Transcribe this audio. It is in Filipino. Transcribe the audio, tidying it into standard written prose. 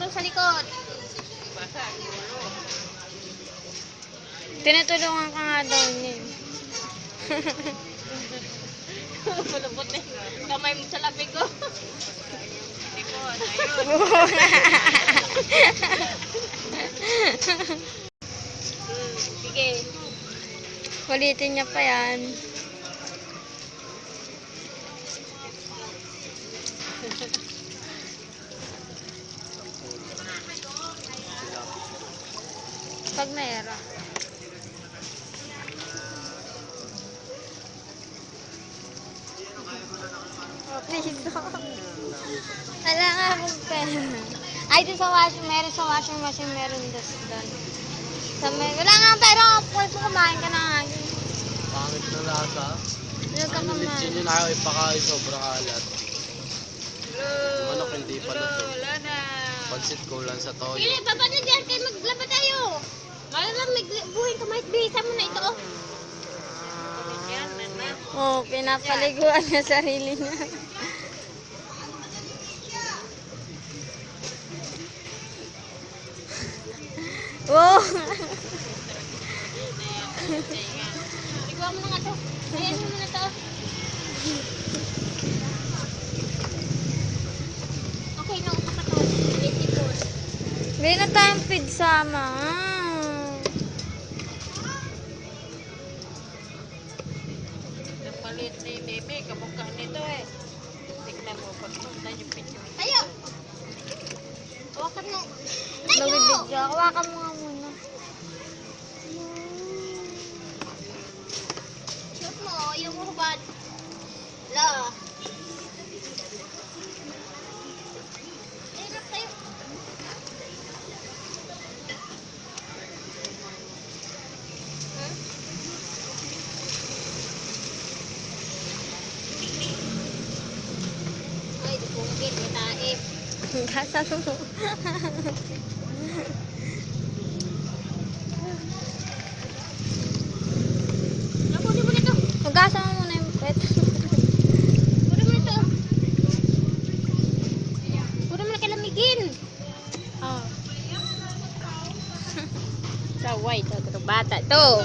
doon sa likod. Tinutulungan ka nga daw niya. Malupot eh. Kamay mo sa labi ko. Likod, ayun. Sige. Ulitin niya pa yan. Pag mayroon. Please. Wala nga akong pera. Ay, doon sa washing, meron sa washing machine, meron doon. Wala nga akong pera. Pwede mo kumain ka na nga. Pangit na lasa. Huwag ka kumain. Litsin yun ayaw ipakain sobrang alat. Manok hindi pala to. Wala na. Pansit ko lang sa toyo. Sige, baba na dyan. Kayo maglaba tayo. Wala lang, may buhay ka. Bisa mo na ito. Oh. Oh, pinapaliguan niya sarili niya. Wow! Ikaw mo na nga to. Ayan mo na to. Okay, naupa ka to. 84. May na tayong pizza, ma. Napalit ni Bebe, kamukha nito eh. Tignan mo, pagpunta yung picture. Tayo! Hawakan mo. Tayo! Nagbibidyo. Hawakan mo nga muna. Shoot mo, yung hubad. La. Hirap tayo. Ay, di pungkit, may taib. Kasal mo. Kunin mo nito. Hugasan mo muna yung pet. Kunin mo nito. Kunin mo na kalamigin. Oh. Sa white, ito bata. Ito.